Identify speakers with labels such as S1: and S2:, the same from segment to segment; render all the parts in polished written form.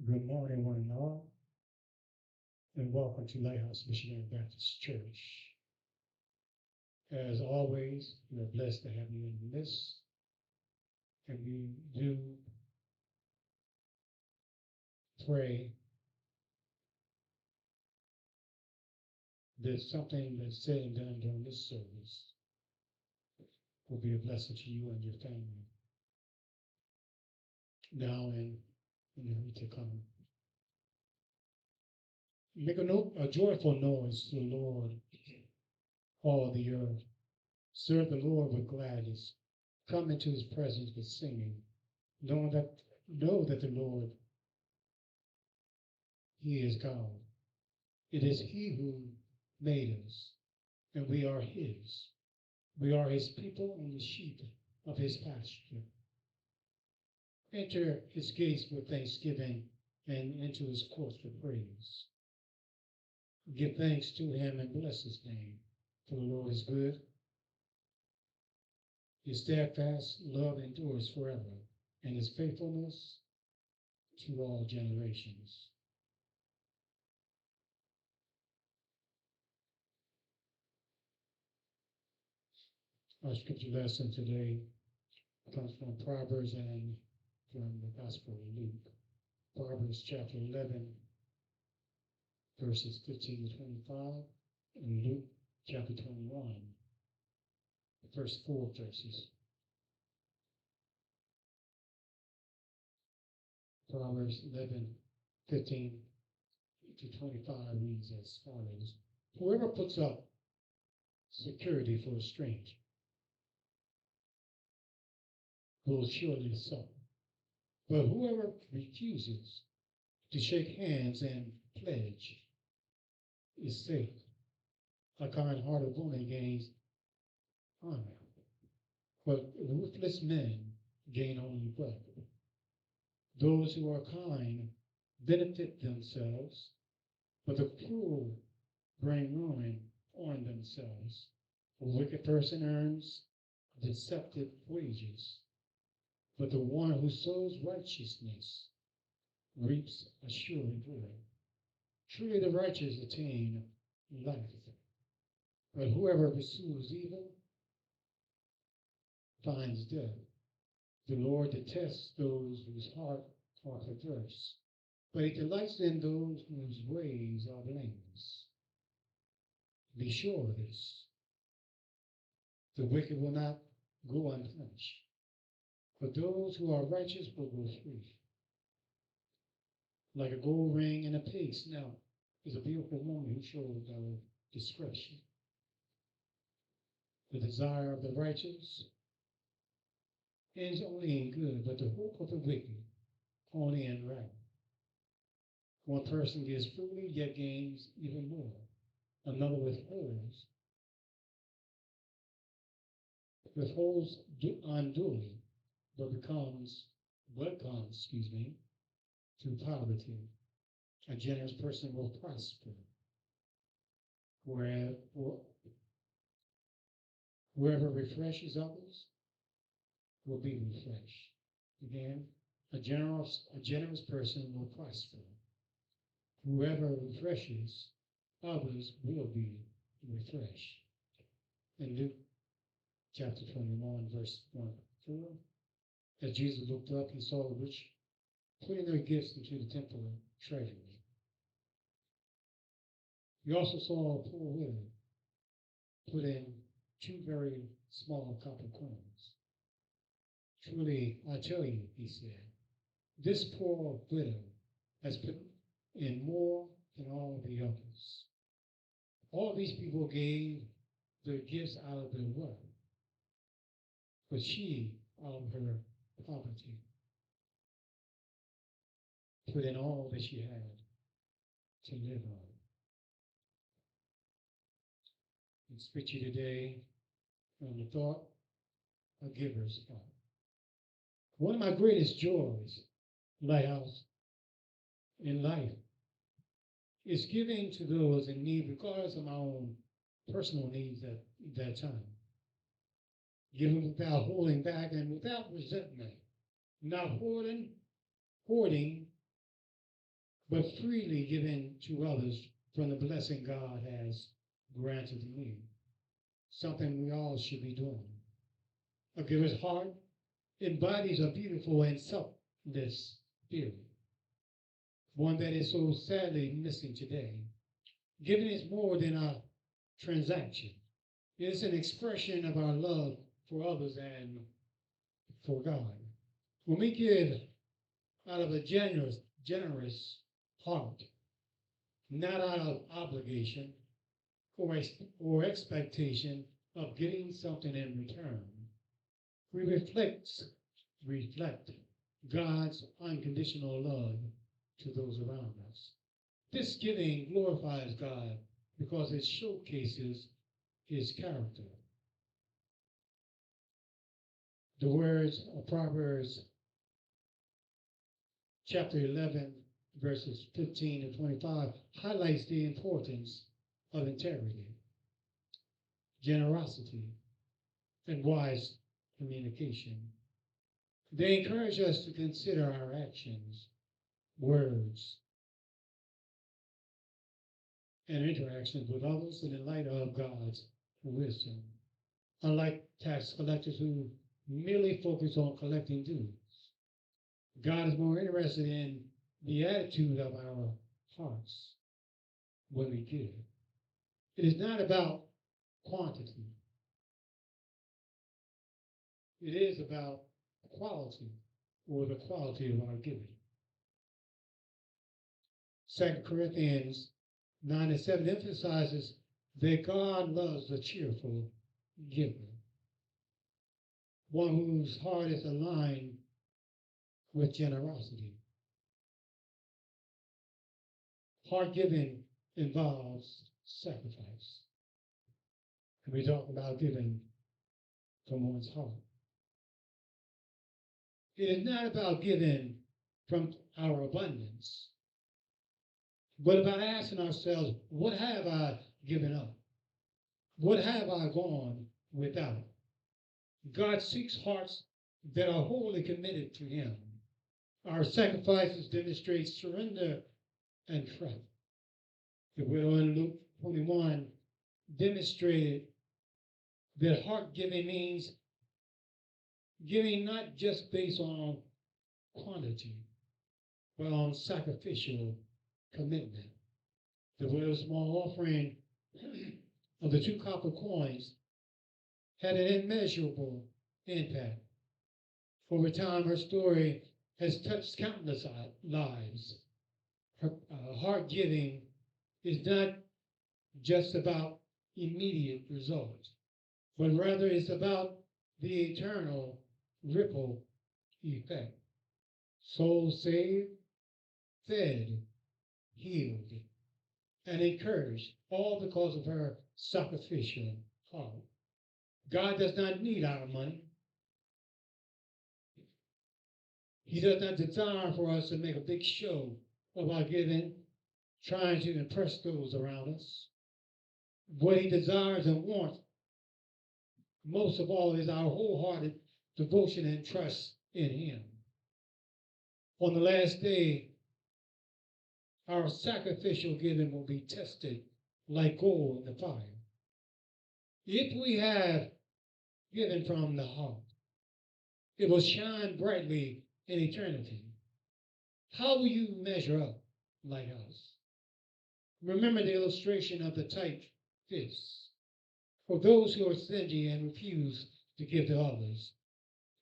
S1: Good morning, one and all, and welcome to Lighthouse Missionary Baptist Church. As always, we are blessed to have you in the midst, and we do pray that something that's said and done during this service will be a blessing to you and your family now and in the week to come. Make a joyful noise to the Lord, all the earth. Serve the Lord with gladness. Come into his presence with singing. Know that the Lord, he is God. It is he who made us, and we are his. We are his people and the sheep of his pasture. Enter his gates with thanksgiving and into his courts with praise. Give thanks to him and bless his name, for the Lord is good. His steadfast love endures forever, and his faithfulness to all generations. Our scripture lesson today comes from Proverbs and from the Gospel of Luke. Proverbs chapter 11, verses 15 to 25, and Luke chapter 21, the first 4 verses. Proverbs 11, 15 to 25 reads as follows. Whoever puts up security for a stranger will surely suffer. But whoever refuses to shake hands and pledge is safe. A kind-hearted woman gains honor, but ruthless men gain only wealth. Those who are kind benefit themselves, but the cruel bring ruin on themselves. A wicked person earns deceptive wages, but the one who sows righteousness reaps a sure reward. Truly the righteous attain life, but whoever pursues evil finds death. The Lord detests those whose heart are perverse, but he delights in those whose ways are blameless. Be sure of this, the wicked will not go unpunished, but those who are righteous will go free. Like a gold ring in a pig's snout is a beautiful woman who shows no discretion. The desire of the righteous ends only in good, but the hope of the wicked only in wrath. One person gives freely, yet gains even more. Another withholds unduly, but comes through poverty. A generous person will prosper, whoever refreshes others will be refreshed. Again, a generous person will prosper. Whoever refreshes others will be refreshed. In Luke chapter 21, verse 1 to 4, as Jesus looked up, he saw the rich putting their gifts into the temple treasury. He also saw a poor widow put in 2 very small copper coins. Truly, I tell you, he said, this poor widow has put in more than all the others. All these people gave their gifts out of their wealth, but she, out of her poverty, put in all that she had to live on. I speak to you today on the thought, a giver's heart. One of my greatest joys, Lighthouse, in life is giving to those in need, regardless of my own personal needs at that time. Giving without holding back and without resentment, not hoarding but freely given to others from the blessing God has granted me. Something we all should be doing. A giver's heart embodies a beautiful and selfless spirit, one that is so sadly missing today. Giving is more than a transaction. It is an expression of our love for others and for God. When we give out of a generous heart, not out of obligation or expectation of getting something in return, we reflect God's unconditional love to those around us. This giving glorifies God because it showcases his character. The words of Proverbs chapter 11, verses 15 to 25 highlights the importance of integrity, generosity, and wise communication. They encourage us to consider our actions, words, and interactions with others in the light of God's wisdom. Unlike tax collectors who merely focus on collecting dues, God is more interested in the attitude of our hearts when we give. It is not about quantity. It is about quality, or the quality of our giving. 2 Corinthians 9:7 emphasizes that God loves a cheerful giver, one whose heart is aligned with generosity. Heart giving involves sacrifice. And we talk about giving from one's heart. It is not about giving from our abundance, but about asking ourselves, what have I given up? What have I gone without? God seeks hearts that are wholly committed to him. Our sacrifices demonstrate surrender and trust. The widow in Luke 21 demonstrated that heart giving means giving not just based on quantity, but on sacrificial commitment. The widow's small offering of the 2 copper coins had an immeasurable impact. Over time, her story has touched countless lives. Her heart giving is not just about immediate results, but rather it's about the eternal ripple effect. Souls saved, fed, healed, and encouraged, all because of her sacrificial heart. God does not need our money. He does not desire for us to make a big show of our giving, trying to impress those around us. What he desires and wants most of all is our wholehearted devotion and trust in him. On the last day, our sacrificial giving will be tested like gold in the fire. If we have given from the heart, it will shine brightly in eternity. How will you measure up, Lighthouse? Remember the illustration of the tight fists. For those who are stingy and refuse to give to others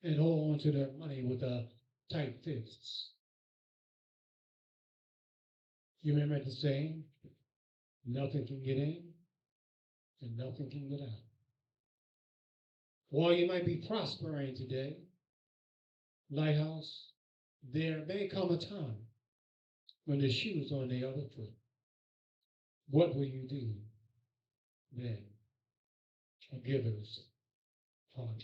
S1: and hold on to their money with a tight fists. You remember the saying, nothing can get in and nothing can get out. While you might be prospering today, Lighthouse, there may come a time when the shoe's on the other foot. What will you do then? A giver's heart.